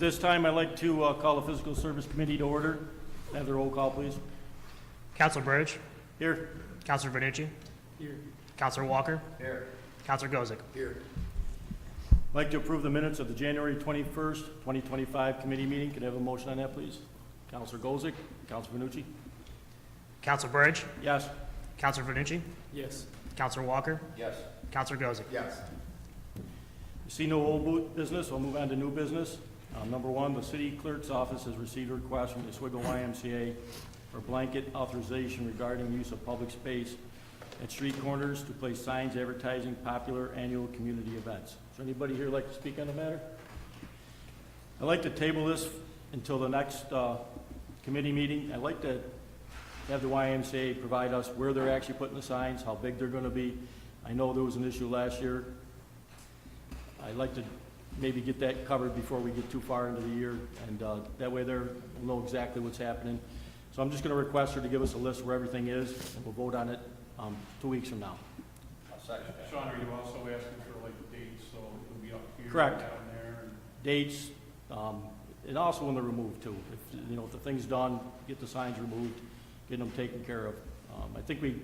this time, I'd like to call the Physical Service Committee to order. Have the roll call, please. Councilor Burge. Here. Councilor Vernucci. Here. Councilor Walker. Here. Councilor Gozick. Here. I'd like to approve the minutes of the January 21st, 2025 committee meeting. Can I have a motion on that, please? Councilor Gozick, Councilor Vernucci. Councilor Burge. Yes. Councilor Vernucci. Yes. Councilor Walker. Yes. Councilor Gozick. Yes. You see no old business, we'll move on to new business. Number one, the city clerk's office has received a request from the Oswego YMCA for blanket authorization regarding use of public space at street corners to place signs advertising popular annual community events. Is there anybody here like to speak on the matter? I'd like to table this until the next committee meeting. I'd like to have the YMCA provide us where they're actually putting the signs, how big they're going to be. I know there was an issue last year. I'd like to maybe get that covered before we get too far into the year, and that way they'll know exactly what's happening. So I'm just going to request her to give us a list where everything is, and we'll vote on it 2 weeks from now. Sean, are you also asking for like dates, so it'll be up here, Correct. down there? And Dates, and also when they're removed too. If the thing's done, get the signs removed, get them taken care of. I think we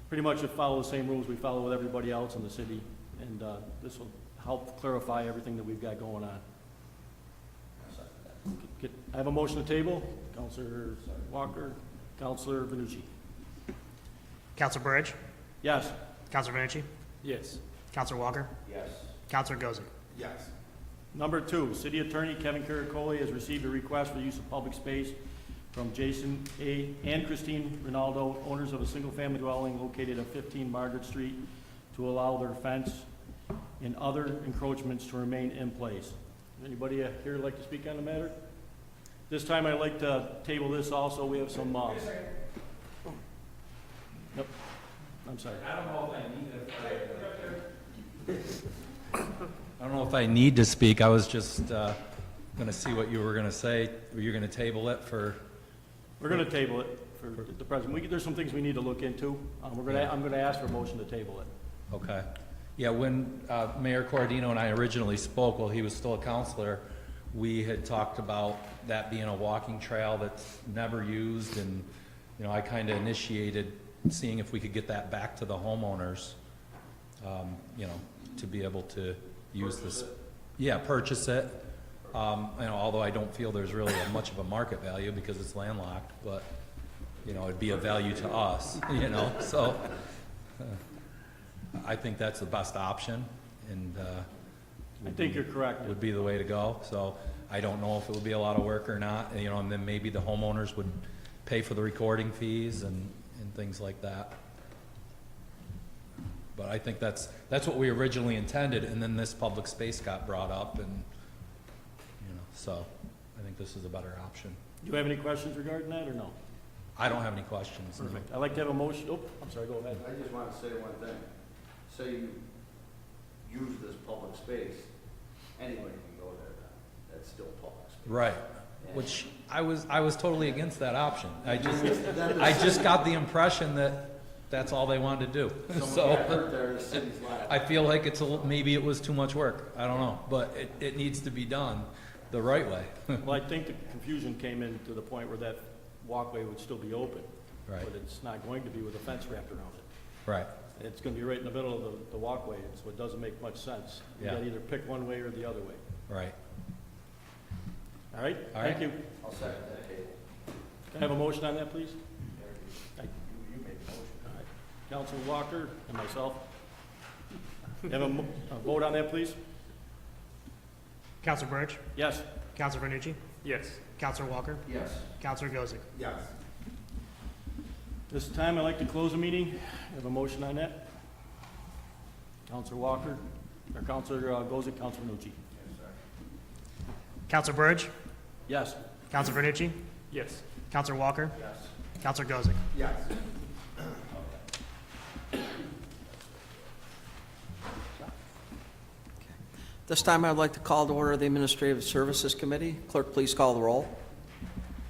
pretty much follow the same rules we follow with everybody else in the city, and this will help clarify everything that we've got going on. I have a motion to table. Councilor Walker, Councilor Vernucci. Councilor Burge. Yes. Councilor Vernucci. Yes. Councilor Walker. Yes. Councilor Gozick. Yes. Number two, City Attorney Kevin Caracoli has received a request for use of public space from Jason A. and Christine Rinaldo, owners of a single-family dwelling located at 15 Margaret Street, to allow their fence and other encroachments to remain in place. Anybody here like to speak on the matter? This time I'd like to table this also. We have some, Nope. I'm sorry. I don't know if I need to speak. I was just going to see what you were going to say. Were you going to table it for? We're going to table it for the present. There's some things we need to look into. I'm going to ask for a motion to table it. Okay. Yeah, when Mayor Corradino and I originally spoke, while he was still a counselor, we had talked about that being a walking trail that's never used, and I kind of initiated seeing if we could get that back to the homeowners, to be able to use this. Yeah, purchase it. Although I don't feel there's really much of a market value because it's landlocked, but it'd be a value to us. So I think that's the best option, and I think you're correct. would be the way to go. So I don't know if it would be a lot of work or not. And then maybe the homeowners would pay for the recording fees and things like that. But I think that's what we originally intended, and then this public space got brought up, and so I think this is a better option. Do you have any questions regarding that or no? I don't have any questions. no. Perfect. I'd like to have a motion. Oh, I'm sorry, go ahead. I just want to say one thing. Say you use this public space, anybody can go there now. That's still public space. Right, which I was totally against that option. I just got the impression that that's all they wanted to do. Someone So got hurt there, the city's liable. I feel like maybe it was too much work. I don't know, but it needs to be done the right way. Well, I think the confusion came in to the point where that walkway would still be open. Right. But it's not going to be with a fence wrapped around it. Right. It's going to be right in the middle of the walkway, so it doesn't make much sense. You Yeah. got to either pick one way or the other way. Right. All right? All Thank right. you. I'll second that table. Can I have a motion on that, please? You made the motion. All right. Councilor Walker and myself. Have a vote on that, please? Councilor Burge. Yes. Councilor Vernucci. yes. Councilor Walker. Yes. Councilor Gozick. Yes. This time, I'd like to close the meeting. Have a motion on that? Councilor Walker, or Councilor Gozick, Councilor Nucci. Councilor Burge. Yes. Councilor Vernucci. Yes. Councilor Walker. Yes. Councilor Gozick. Yes. This time, I'd like to call to order the Administrative Services Committee. Clerk, please call the roll.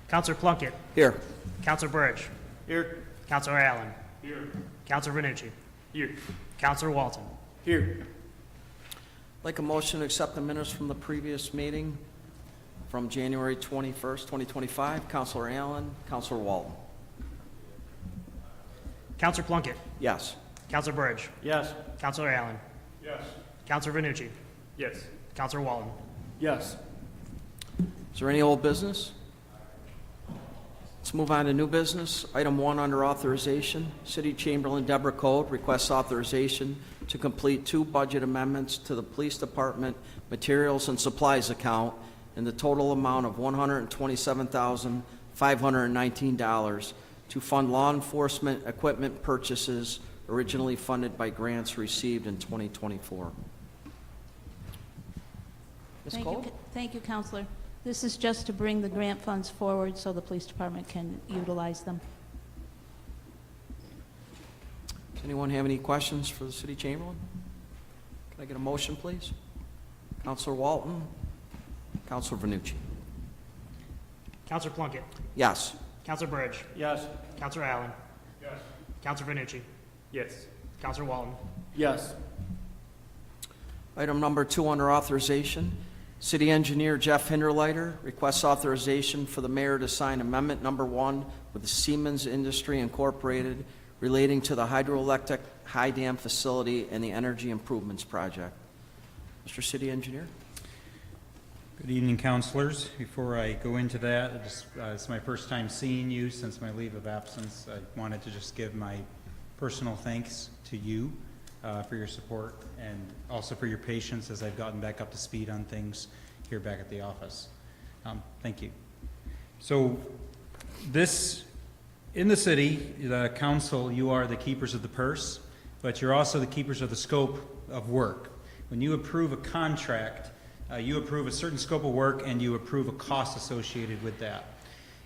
Councilor Plunkett. Here. Councilor Burge. Here. Councilor Allen. Here. Councilor Vernucci. Here. Councilor Walton. Here. I'd like a motion to accept the minutes from the previous meeting from January 21st, 2025. Counselor Allen, Counselor Walton. Counselor Plunkett, Yes. Counselor Burge, Yes. Counselor Allen, Yes. Counselor Vernucci, Yes. Counselor Walton. Yes. Is there any old business? Let's move on to new business. Item 1 under authorization. City Chamberlain Deborah Code requests authorization to complete 2 budget amendments to the Police Department Materials and Supplies account in the total amount of $127,519 to fund law enforcement equipment purchases originally funded by grants received in 2024. Ms. Cole? Thank you, Counselor. This is just to bring the grant funds forward so the police department can utilize them. Does anyone have any questions for the City Chamberlain? Can I get a motion, please? Counselor Walton, Counselor Vernucci. Counselor Plunkett, Yes. Counselor Burge, Yes. Counselor Allen, Yes. Counselor Vernucci, Yes. Counselor Walton. Yes. Item number 2 under authorization. City Engineer Jeff Hinderleiter requests authorization for the mayor to sign Amendment Number 1 with the Siemens Industry Incorporated relating to the hydroelectric high dam facility and the energy improvements project. Mr. City Engineer? Good evening, councilors. Before I go into that, it's my first time seeing you since my leave of absence. I wanted to just give my personal thanks to you for your support and also for your patience as I've gotten back up to speed on things here back at the office. Thank you. So in the city, the council, you are the keepers of the purse, but you're also the keepers of the scope of work. When you approve a contract, you approve a certain scope of work and you approve a cost associated with that.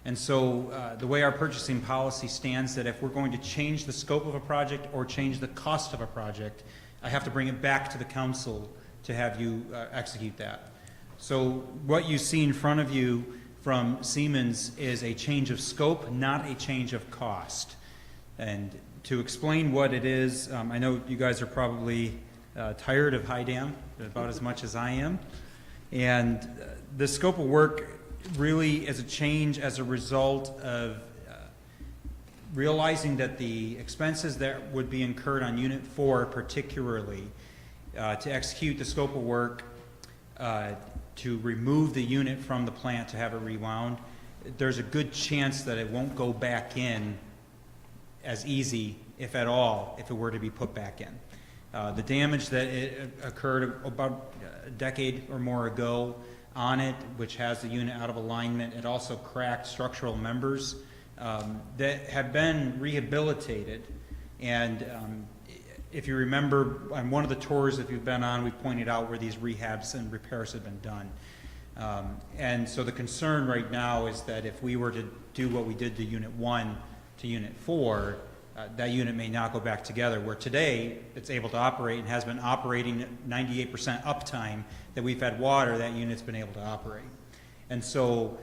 And so the way our purchasing policy stands, that if we're going to change the scope of a project or change the cost of a project, I have to bring it back to the council to have you execute that. So what you see in front of you from Siemens is a change of scope, not a change of cost. And to explain what it is, I know you guys are probably tired of high dam, about as much as I am. And the scope of work really is a change as a result of realizing that the expenses that would be incurred on Unit 4 particularly to execute the scope of work to remove the unit from the plant to have it rewound, there's a good chance that it won't go back in as easy, if at all, if it were to be put back in. The damage that occurred about a decade or more ago on it, which has the unit out of alignment, it also cracked structural members that have been rehabilitated. And if you remember, on one of the tours if you've been on, we pointed out where these rehabs and repairs have been done. And so the concern right now is that if we were to do what we did to Unit 1 to Unit 4, that unit may not go back together, where today it's able to operate and has been operating at 98% uptime that we've had water, that unit's been able to operate. And so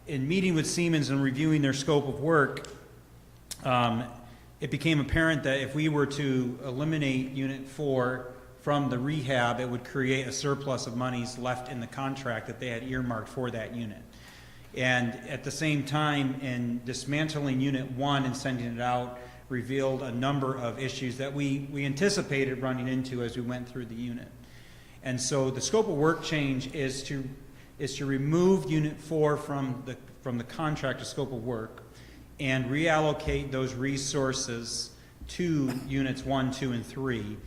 in meeting with Siemens and reviewing their scope of work, it became apparent that if we were to eliminate Unit 4 from the rehab, it would create a surplus of monies left in the contract that they had earmarked for that unit. And at the same time, in dismantling Unit 1 and sending it out, revealed a number of issues that we anticipated running into as we went through the unit. And so the scope of work change is to remove Unit 4 from the contract of scope of work and reallocate those resources to Units 1, 2, and 3,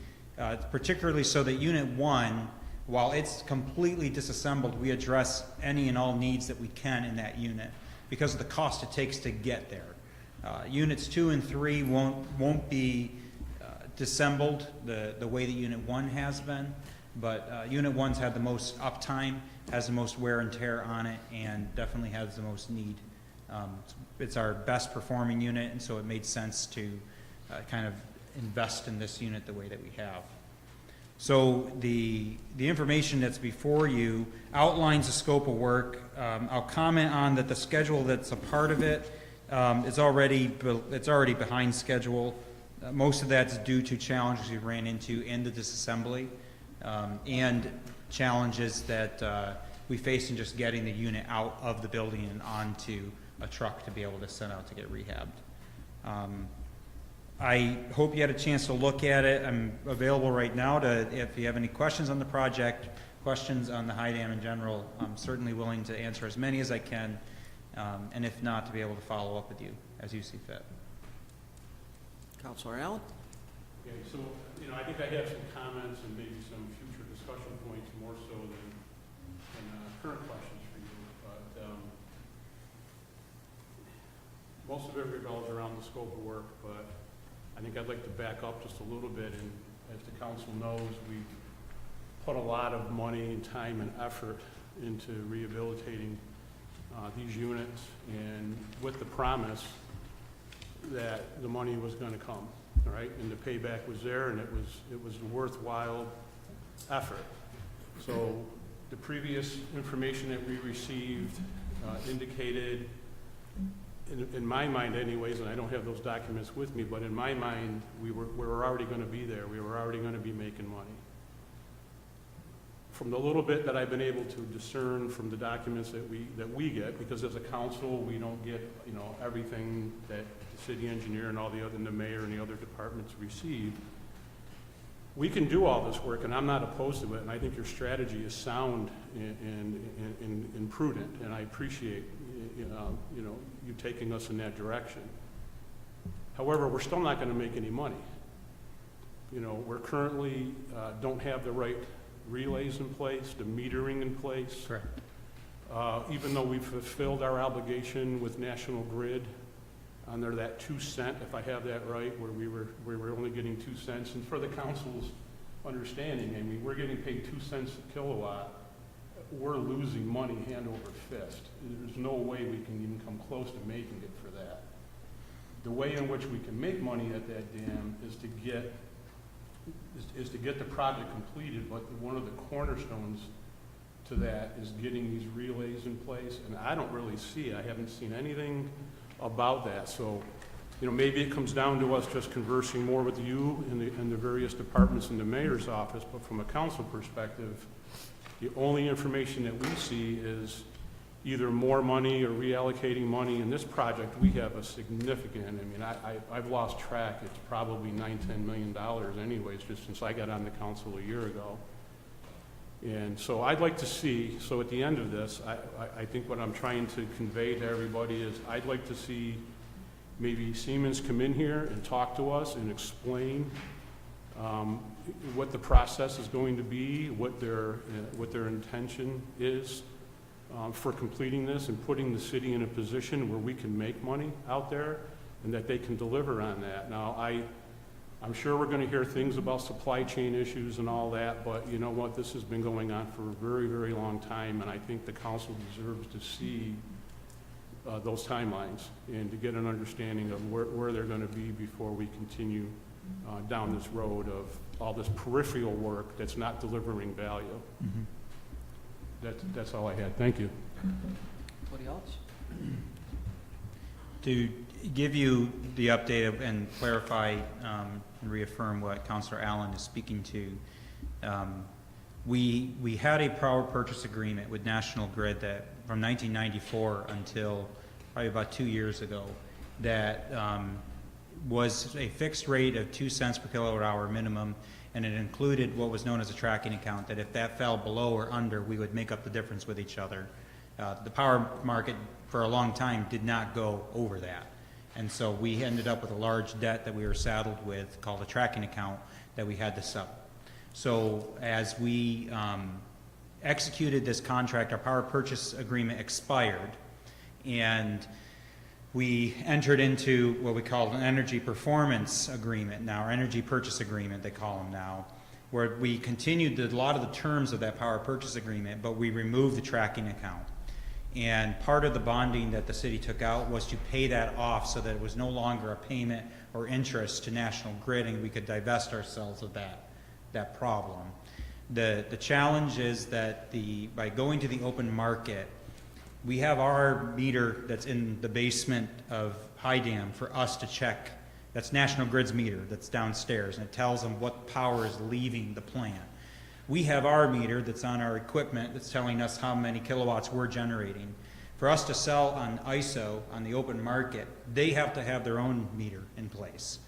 particularly so that Unit 1, while it's completely disassembled, we address any and all needs that we can in that unit because of the cost it takes to get there. Units 2 and 3 won't be disassembled the way that Unit 1 has been, but Unit 1's had the most uptime, has the most wear and tear on it, and definitely has the most need. It's our best performing unit, and so it made sense to kind of invest in this unit the way that we have. So the information that's before you outlines the scope of work. I'll comment on that the schedule that's a part of it is already behind schedule. Most of that's due to challenges we ran into in the disassembly and challenges that we face in just getting the unit out of the building and onto a truck to be able to send out to get rehabbed. I hope you had a chance to look at it. I'm available right now if you have any questions on the project, questions on the high dam in general. I'm certainly willing to answer as many as I can, and if not, to be able to follow up with you as you see fit. Counselor Allen? Okay, so, I think I have some comments and maybe some future discussion points more so than current questions for you, but most of it revolves around the scope of work, but I think I'd like to back up just a little bit, and as the council knows, we've put a lot of money and time and effort into rehabilitating these units, and with the promise that the money was going to come, all right? And the payback was there, and it was a worthwhile effort. So the previous information that we received indicated, in my mind anyways, and I don't have those documents with me, but in my mind, we were already going to be there. We were already going to be making money. From the little bit that I've been able to discern from the documents that we get, because as a council, we don't get, everything that the city engineer and all the other, and the mayor and the other departments receive. We can do all this work, and I'm not opposed to it, and I think your strategy is sound and prudent, and I appreciate, you taking us in that direction. However, we're still not going to make any money. We're currently don't have the right relays in place, the metering in place. Correct. Even though we've fulfilled our obligation with National Grid under that 2 cent, if I have that right, where we were only getting 2 cents, and for the council's understanding, I mean, we're getting paid 2 cents a kilowatt. We're losing money hand over fist. There's no way we can even come close to making it for that. The way in which we can make money at that dam is to get the project completed, but one of the cornerstones to that is getting these relays in place, and I don't really see it. I haven't seen anything about that. So, maybe it comes down to us just conversing more with you and the various departments in the mayor's office, but from a council perspective, the only information that we see is either more money or reallocating money. In this project, we have a significant, I've lost track. It's probably $9-10 million anyways, just since I got on the council a year ago. And so I'd like to see, so at the end of this, I think what I'm trying to convey to everybody is I'd like to see maybe Siemens come in here and talk to us and explain what the process is going to be, what their intention is for completing this and putting the city in a position where we can make money out there and that they can deliver on that. Now, I'm sure we're going to hear things about supply chain issues and all that, but you know what? This has been going on for a very, very long time, and I think the council deserves to see those timelines and to get an understanding of where they're going to be before we continue down this road of all this peripheral work that's not delivering value. Mm-hmm. That's all I had. Thank you. Anybody else? To give you the update and clarify and reaffirm what Councilor Allen is speaking to, we had a power purchase agreement with National Grid that from 1994 until probably about 2 years ago that was a fixed rate of 2 cents per kilowatt hour minimum, and it included what was known as a tracking account, that if that fell below or under, we would make up the difference with each other. The power market for a long time did not go over that. And so we ended up with a large debt that we were saddled with called a tracking account that we had to settle. So as we executed this contract, our power purchase agreement expired, and we entered into what we call an energy performance agreement now, or energy purchase agreement they call them now, where we continued a lot of the terms of that power purchase agreement, but we removed the tracking account. And part of the bonding that the city took out was to pay that off so that it was no longer a payment or interest to National Grid, and we could divest ourselves of that problem. The challenge is that by going to the open market, we have our meter that's in the basement of High Dam for us to check. That's National Grid's meter that's downstairs, and it tells them what power is leaving the plant. We have our meter that's on our equipment that's telling us how many kilowatts we're generating. For us to sell on ISO, on the open market, they have to have their own meter in place.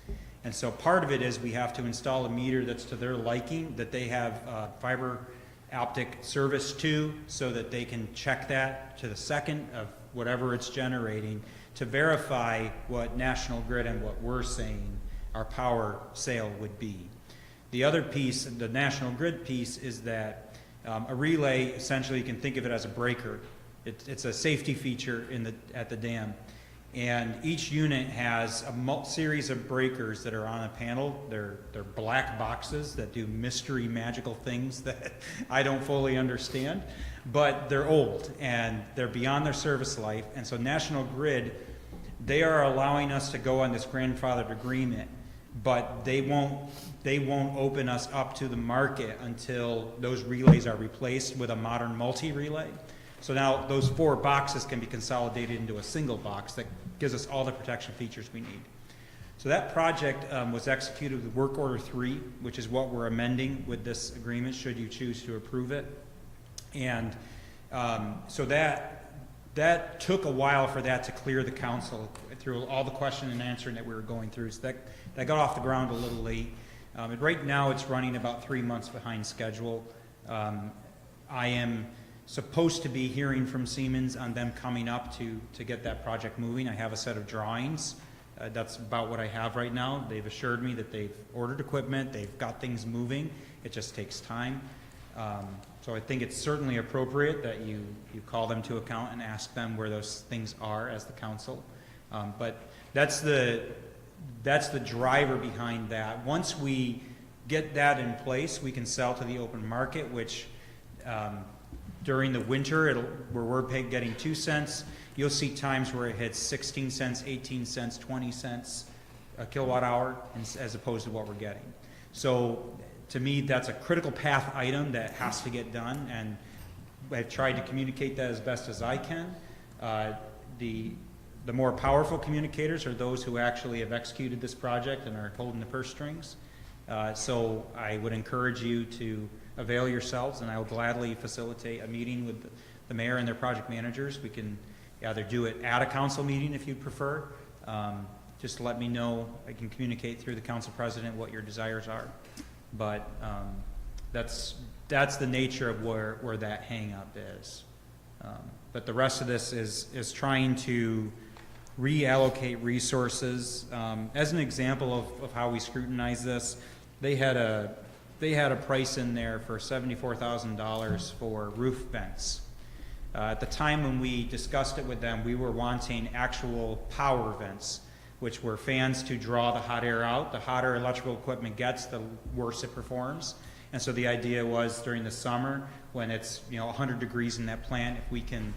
And so part of it is we have to install a meter that's to their liking, that they have fiber optic service to, so that they can check that to the second of whatever it's generating to verify what National Grid and what we're saying our power sale would be. The other piece, the National Grid piece, is that a relay, essentially you can think of it as a breaker. It's a safety feature at the dam. And each unit has a series of breakers that are on a panel. They're black boxes that do mystery magical things that I don't fully understand, but they're old and they're beyond their service life. And so National Grid, they are allowing us to go on this grandfathered agreement, but they won't open us up to the market until those relays are replaced with a modern multi-relay. So now those 4 boxes can be consolidated into a single box that gives us all the protection features we need. So that project was executed with Work Order 3, which is what we're amending with this agreement, should you choose to approve it. And so that took a while for that to clear the council through all the question and answering that we were going through. So that got off the ground a little late. And right now it's running about 3 months behind schedule. I am supposed to be hearing from Siemens on them coming up to get that project moving. I have a set of drawings. That's about what I have right now. They've assured me that they've ordered equipment, they've got things moving. It just takes time. So I think it's certainly appropriate that you call them to account and ask them where those things are as the council. But that's the driver behind that. Once we get that in place, we can sell to the open market, which during the winter, where we're getting 2 cents, you'll see times where it hits 16 cents, 18 cents, 20 cents a kilowatt hour, as opposed to what we're getting. So to me, that's a critical path item that has to get done, and I've tried to communicate that as best as I can. The more powerful communicators are those who actually have executed this project and are holding the purse strings. So I would encourage you to avail yourselves, and I will gladly facilitate a meeting with the mayor and their project managers. We can either do it at a council meeting if you prefer. Just let me know. I can communicate through the council president what your desires are. But that's the nature of where that hang up is. But the rest of this is trying to reallocate resources. As an example of how we scrutinize this, they had a price in there for $74,000 for roof vents. At the time when we discussed it with them, we were wanting actual power vents, which were fans to draw the hot air out. The hotter electrical equipment gets, the worse it performs. And so the idea was during the summer, when it's 100 degrees in that plant, if we can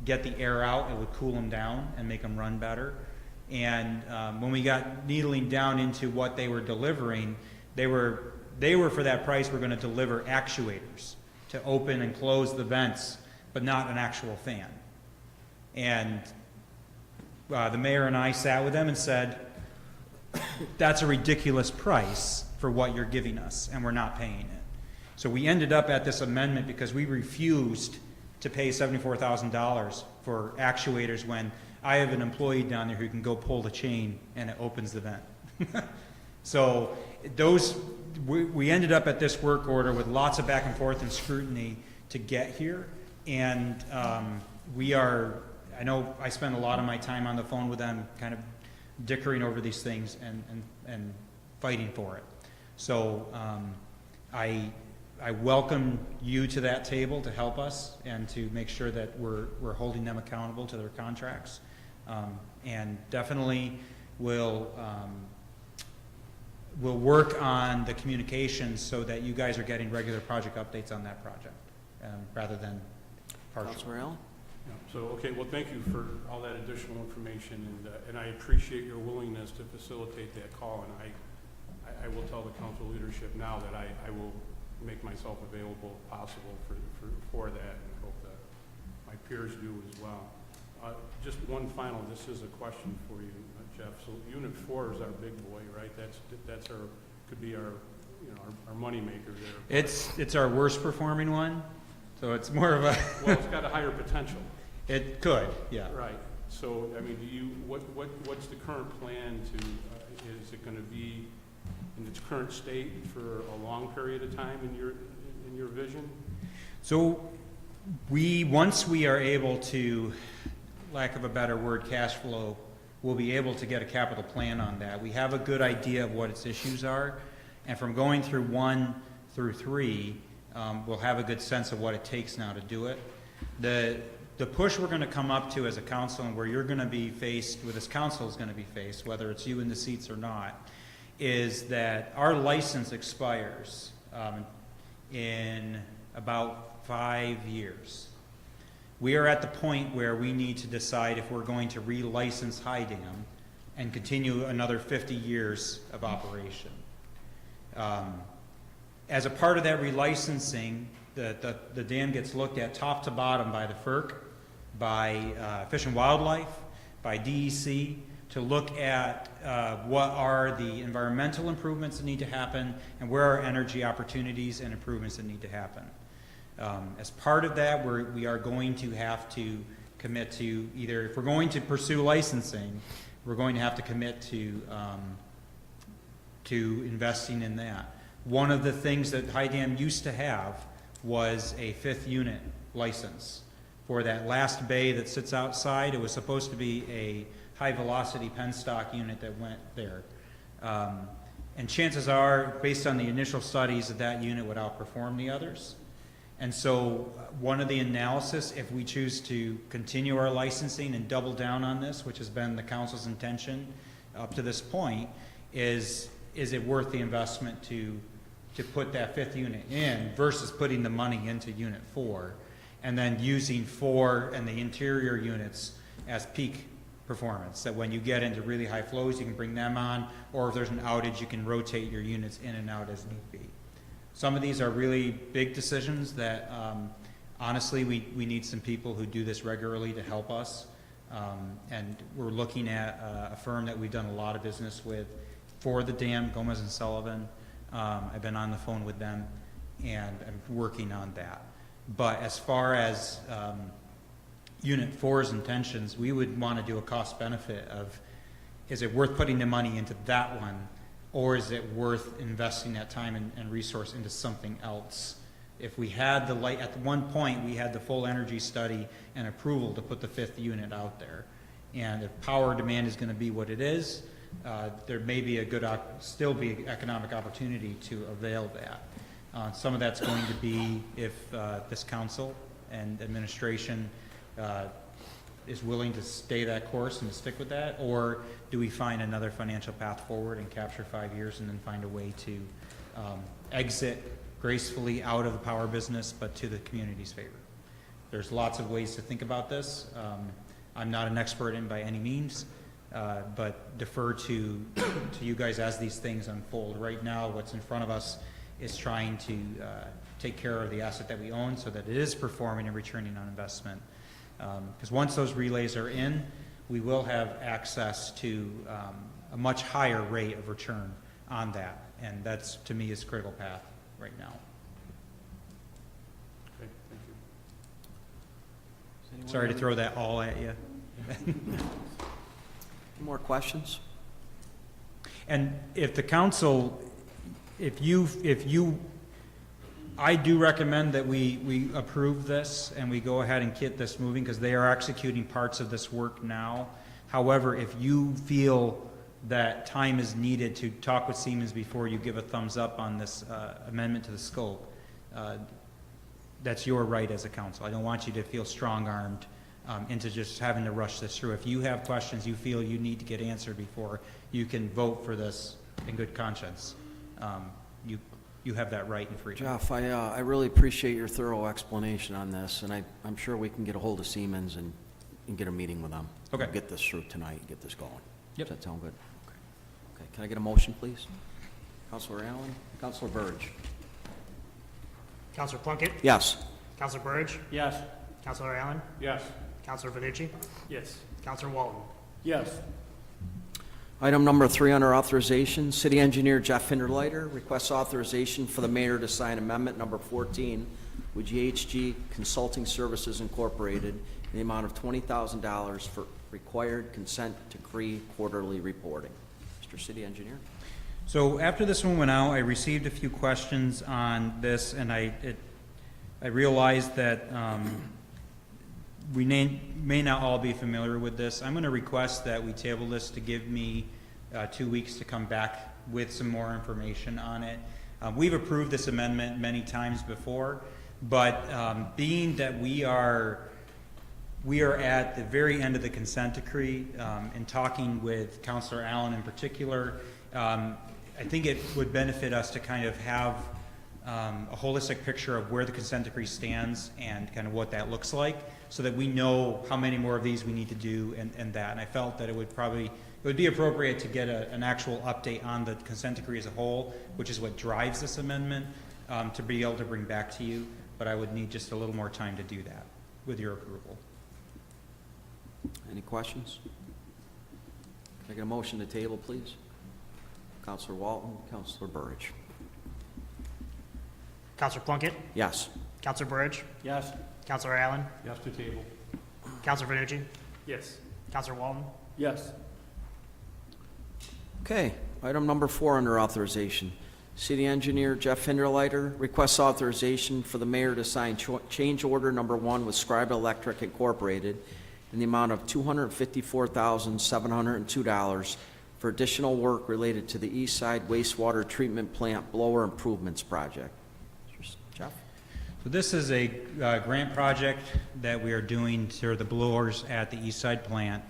get the air out, it would cool them down and make them run better. And when we got needling down into what they were delivering, they were for that price, we're going to deliver actuators to open and close the vents, but not an actual fan. And the mayor and I sat with them and said, that's a ridiculous price for what you're giving us, and we're not paying it. So we ended up at this amendment because we refused to pay $74,000 for actuators when I have an employee down there who can go pull the chain and it opens the vent. So we ended up at this work order with lots of back and forth and scrutiny to get here. And I know I spend a lot of my time on the phone with them, kind of dickering over these things and fighting for it. So I welcome you to that table to help us and to make sure that we're holding them accountable to their contracts. And definitely we'll work on the communications so that you guys are getting regular project updates on that project rather than partial. Councilor Allen? Yeah, so, okay, well, thank you for all that additional information, and I appreciate your willingness to facilitate that call, and I will tell the council leadership now that I will make myself available if possible for that, and hope that my peers do as well. Just one final, this is a question for you, Jeff. So Unit 4 is our big boy, right? That's our, could be our you know, our moneymaker there. It's our worst performing one, so it's more of a, Well, it's got a higher potential. it could, yeah. Right, so, I mean, what's the current plan to, is it gonna be in its current state for a long period of time in your vision? So once we are able to, lack of a better word, cash flow, we'll be able to get a capital plan on that. We have a good idea of what its issues are, and from going through 1 through 3, we'll have a good sense of what it takes now to do it. The push we're gonna come up to as a council, and where you're gonna be faced, where this council is gonna be faced, whether it's you in the seats or not, is that our license expires in about 5 years. We are at the point where we need to decide if we're going to relicense High Dam and continue another 50 years of operation. As a part of that relicensing, the dam gets looked at top to bottom by the FERC, by Fish and Wildlife, by DEC, to look at what are the environmental improvements that need to happen and where are energy opportunities and improvements that need to happen. As part of that, we are going to have to commit to either, if we're going to pursue licensing, we're going to have to commit to investing in that. One of the things that High Dam used to have was a 5th unit license. For that last bay that sits outside, it was supposed to be a high-velocity penstock unit that went there. And chances are, based on the initial studies, that unit would outperform the others. And so one of the analysis, if we choose to continue our licensing and double down on this, which has been the council's intention up to this point, is it worth the investment to put that 5th unit in versus putting the money into unit 4 and then using 4 and the interior units as peak performance, that when you get into really high flows, you can bring them on, or if there's an outage, you can rotate your units in and out as need be. Some of these are really big decisions that, honestly, we need some people who do this regularly to help us. And we're looking at a firm that we've done a lot of business with for the dam, Gomez and Sullivan. I've been on the phone with them, and I'm working on that. But as far as Unit 4's intentions, we would want to do a cost benefit of, is it worth putting the money into that one, or is it worth investing that time and resource into something else? If we had the light, at one point, we had the full energy study and approval to put the 5th unit out there. And if power demand is going to be what it is, there may be still be economic opportunity to avail that. Some of that's going to be if this council and administration is willing to stay that course and to stick with that, or do we find another financial path forward and capture 5 years and then find a way to exit gracefully out of the power business but to the community's favor? There's lots of ways to think about this. I'm not an expert in by any means, but defer to you guys as these things unfold. Right now, what's in front of us is trying to take care of the asset that we own so that it is performing and returning on investment. Because once those relays are in, we will have access to a much higher rate of return on that. And that's, to me, is critical path right now. Okay, thank you. Sorry to throw that all at you. Any more questions? And if the council, I do recommend that we approve this and we go ahead and get this moving because they are executing parts of this work now. However, if you feel that time is needed to talk with Siemens before you give a thumbs up on this amendment to the scope, that's your right as a council. I don't want you to feel strong-armed into just having to rush this through. If you have questions you feel you need to get answered before you can vote for this in good conscience, you have that right and freedom. Jeff, I really appreciate your thorough explanation on this, and I'm sure we can get a hold of Siemens and get a meeting with them. Okay. Get this through tonight, get this going. Yep. Does that sound good? Okay. Okay, can I get a motion, please? Counselor Allen? Counselor Burge? Counselor Plunkett? Yes. Counselor Burge? Yes. Counselor Allen? Yes. Counselor Vinucci? Yes. Counselor Walton? Yes. Item number 3 under authorization, City Engineer Jeff Hinderleiter requests authorization for the mayor to sign amendment number 14 with GHG Consulting Services Incorporated in the amount of $20,000 for required consent decree quarterly reporting. Mr. City Engineer. So after this one went out, I received a few questions on this, and I realized that we may not all be familiar with this. I'm going to request that we table this to give me 2 weeks to come back with some more information on it. We've approved this amendment many times before, but being that we are at the very end of the consent decree, and talking with Councilor Allen in particular, I think it would benefit us to kind of have a holistic picture of where the consent decree stands and kind of what that looks like, so that we know how many more of these we need to do and that. And I felt that it would be appropriate to get an actual update on the consent decree as a whole, which is what drives this amendment, to be able to bring back to you. But I would need just a little more time to do that with your approval. Any questions? Can I get a motion to table, please? Counselor Walton, Counselor Burridge. Counselor Plunkett, Yes. Counselor Burridge, Yes. Counselor Allen, Yes to table. Counselor Vernucci, Yes. Counselor Walton, Yes. Okay, item number 4 under authorization. City Engineer Jeff Hinderleiter requests authorization for the mayor to sign change order number 1 with Scribe Electric Incorporated in the amount of $254,702 for additional work related to the East Side Wastewater Treatment Plant Blower Improvements Project. Jeff? So this is a grant project that we are doing to the blowers at the East Side plant.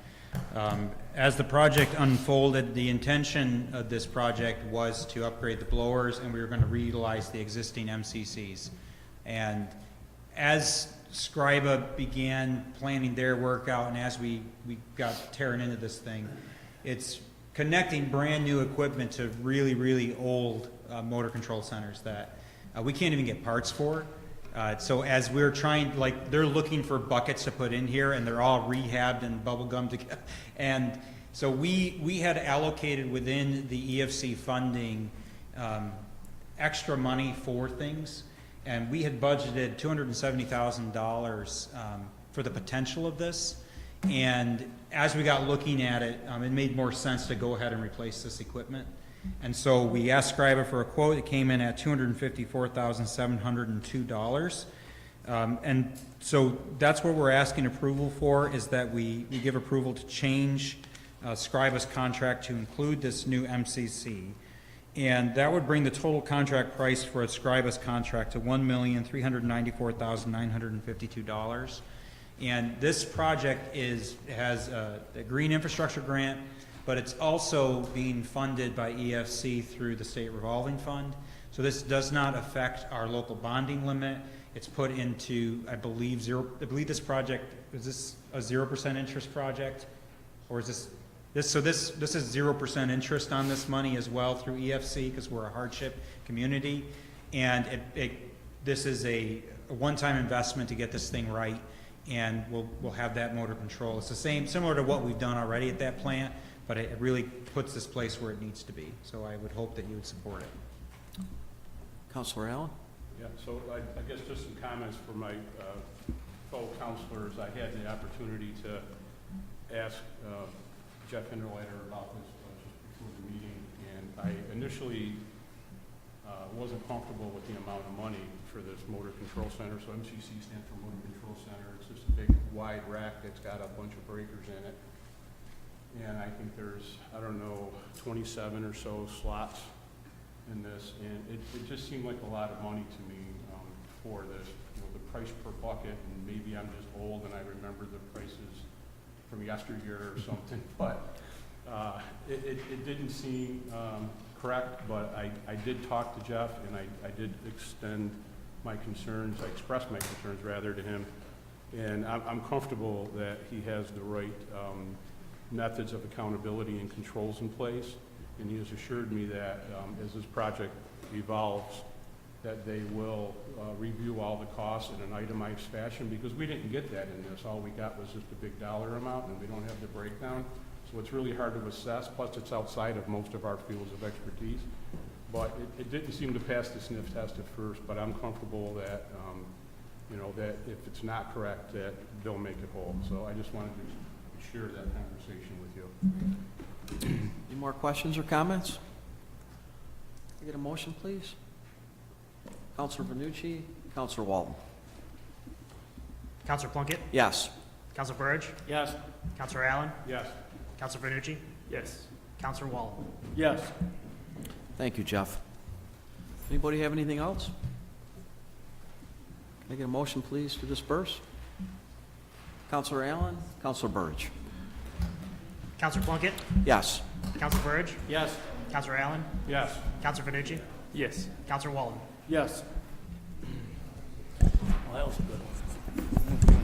As the project unfolded, the intention of this project was to upgrade the blowers, and we were going to reutilize the existing MCCs. And as Scriba began planning their work out, and as we got tearing into this thing, it's connecting brand new equipment to really, really old motor control centers that we can't even get parts for. So as we're trying, like, they're looking for buckets to put in here, and they're all rehabbed and bubble gummed together. And so we had allocated within the EFC funding extra money for things, and we had budgeted $270,000 for the potential of this. And as we got looking at it, it made more sense to go ahead and replace this equipment. And so we asked Scriba for a quote. It came in at $254,702. And so that's what we're asking approval for, is that we give approval to change Scriba's contract to include this new MCC. And that would bring the total contract price for Scriba's contract to $1,394,952. And this project has a green infrastructure grant, but it's also being funded by EFC through the state revolving fund. So this does not affect our local bonding limit. It's put into, I believe this project, is this a 0% interest project? Or is this is 0% interest on this money as well through EFC, because we're a hardship community. And this is a one-time investment to get this thing right, and we'll have that motor control. It's the same, similar to what we've done already at that plant, but it really puts this place where it needs to be. So I would hope that you would support it. Counselor Allen? Yeah, so I guess just some comments for my fellow counselors. I had the opportunity to ask Jeff Hinderleiter about this just before the meeting, and I initially wasn't comfortable with the amount of money for this motor control center. So MCC stands for Motor Control Center. It's just a big wide rack that's got a bunch of breakers in it. And I think there's, 27 or so slots in this, and it just seemed like a lot of money to me for this. The price per bucket, and maybe I'm just old and I remember the prices from yesteryear or something, but it didn't seem correct. But I did talk to Jeff, and I did extend my concerns, I expressed my concerns rather to him, and I'm comfortable that he has the right methods of accountability and controls in place. And he has assured me that as this project evolves, that they will review all the costs in an itemized fashion, because we didn't get that in this. All we got was just a big dollar amount, and we don't have the breakdown. So it's really hard to assess, plus it's outside of most of our fields of expertise. But it didn't seem to pass the sniff test at first, but I'm comfortable that, you know, that if it's not correct, that they'll make it whole. So I just wanted to share that conversation with you. Any more questions or comments? Can I get a motion, please? Counselor Vernucci, Counselor Walton. Counselor Plunkett, Yes. Counselor Burge, Yes. Counselor Allen, Yes. Counselor Vernucci, Yes. Counselor Walton. Yes. Thank you, Jeff. Anybody have anything else? Can I get a motion, please, to disperse? Counselor Allen, Counselor Burge. Counselor Plunkett, Yes. Counselor Burge, Yes. Counselor Allen, Yes. Counselor Vernucci, Yes. Counselor Walton. Yes. Well, that was a good one.